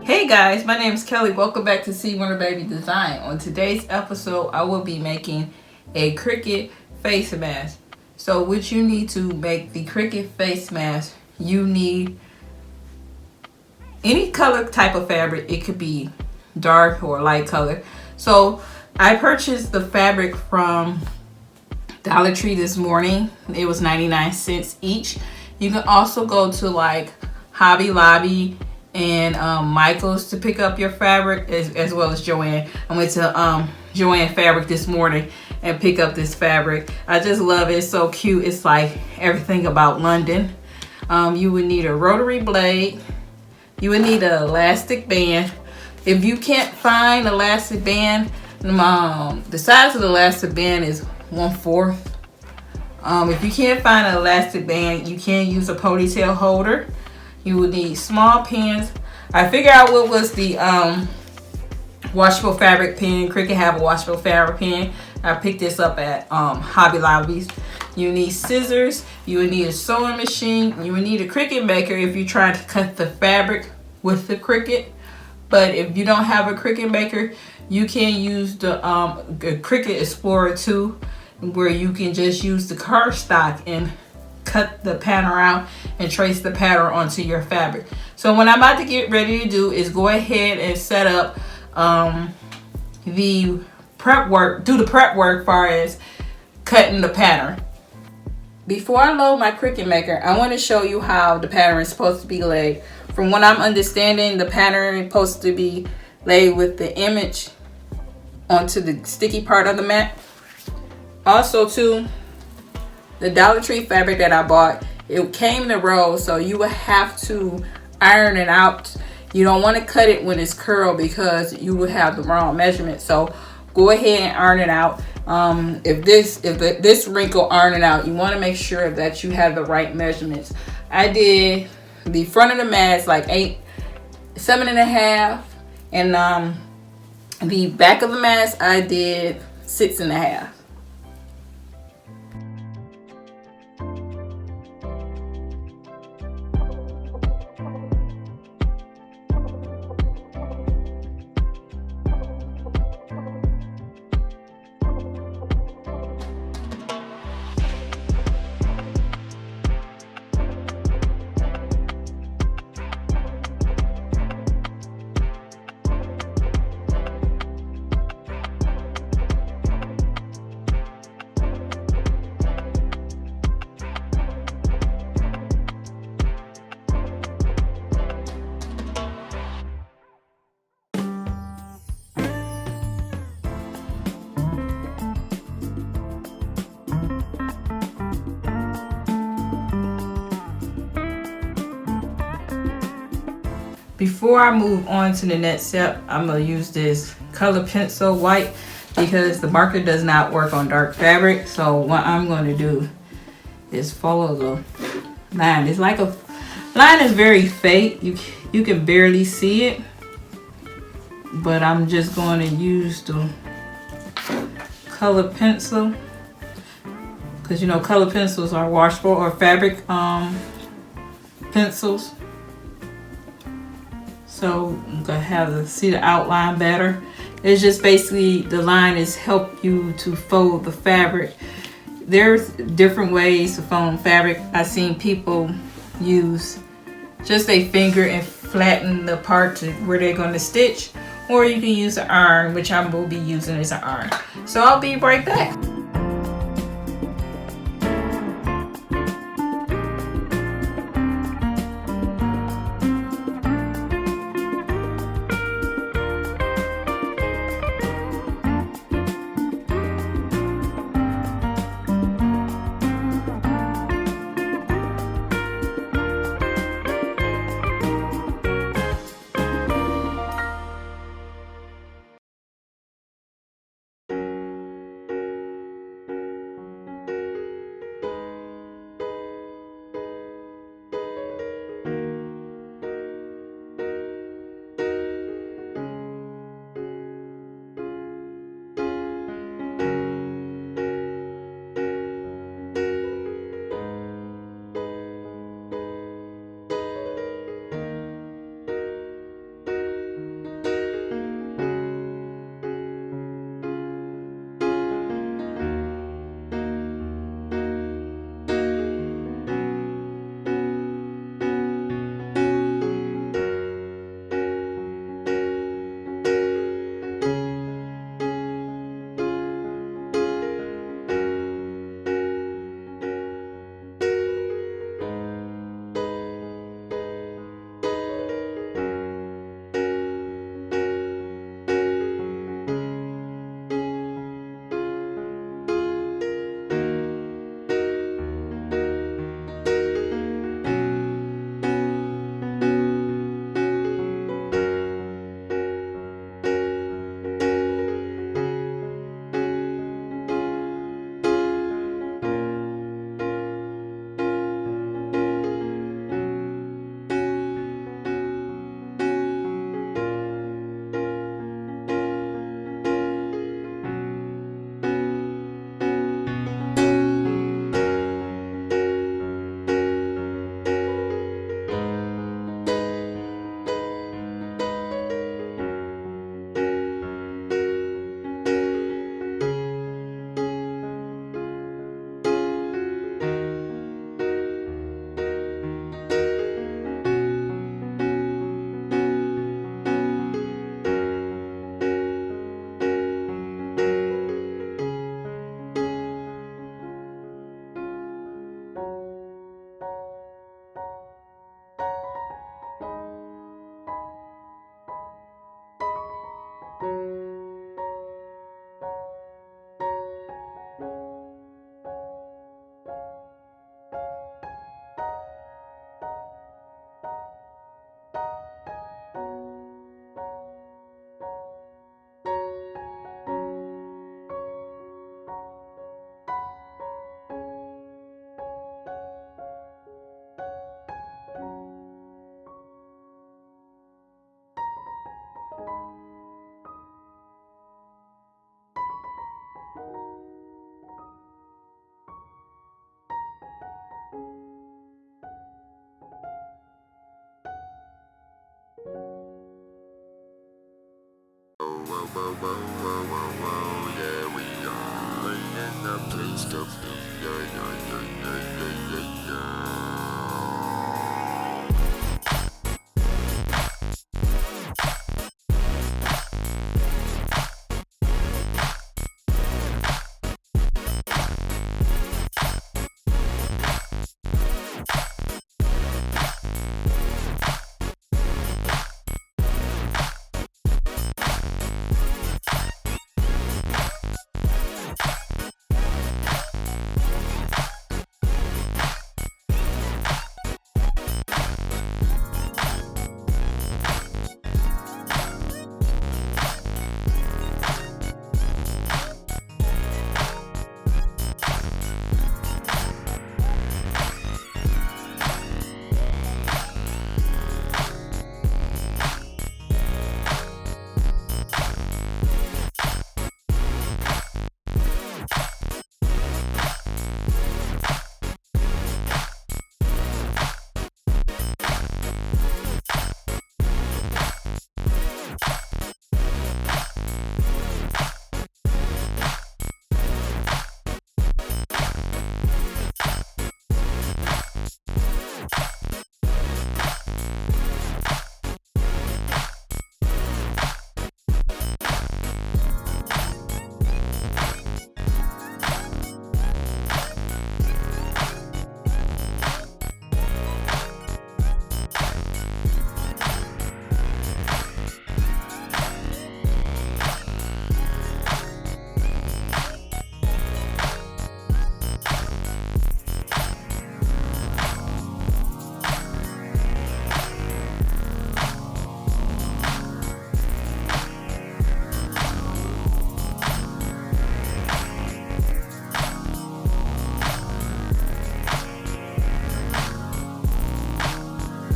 Hey guys, my name is Kelly. Welcome back to See Wonder Baby Design. On today's episode, I will be making a Cricut face mask. So what you need to make the Cricut face mask, you need any color type of fabric. It could be dark or light color. So I purchased the fabric from Dollar Tree this morning. It was 99 cents each. You can also go to like Hobby Lobby and Michael's to pick up your fabric, as well as Joann. I went to Joann Fabric this morning and pick up this fabric. I just love it. It's so cute. It's like everything about London. You would need a rotary blade. You would need an elastic band. If you can't find an elastic band, the size of the elastic band is 1/4. If you can't find an elastic band, you can use a ponytail holder. You would need small pins. I figured out what was the washable fabric pen. Cricut have a washable fabric pen. I picked this up at Hobby Lobby's. You need scissors. You would need a sewing machine. You would need a Cricut Maker if you're trying to cut the fabric with the Cricut. But if you don't have a Cricut Maker, you can use the Cricut Explorer 2, where you can just use the cardstock and cut the pattern out and trace the pattern onto your fabric. So what I'm about to get ready to do is go ahead and set up the prep work, do the prep work as far as cutting the pattern. Before I load my Cricut Maker, I want to show you how the pattern is supposed to be laid. From what I'm understanding, the pattern is supposed to be laid with the image onto the sticky part of the mat. Also too, the Dollar Tree fabric that I bought, it came in a roll, so you would have to iron it out. You don't want to cut it when it's curled because you would have the wrong measurement. So go ahead and iron it out. If this wrinkle iron it out, you want to make sure that you have the right measurements. I did the front of the mask like 7.5, and the back of the mask I did 6.5. Before I move on to the next step, I'm going to use this color pencil white because the marker does not work on dark fabric. So what I'm going to do is follow the line. It's like a line is very faint. You can barely see it, but I'm just going to use the color pencil because you know color pencils are washable, or fabric pencils. So I'm gonna have to see the outline better. It's just basically the line is help you to fold the fabric. There's different ways to fold fabric. I've seen people use just a finger and flatten the part to where they're going to stitch, or you can use an iron, which I will be using as an iron. So I'll be right back. Yeah, we are in the place to be. Yeah.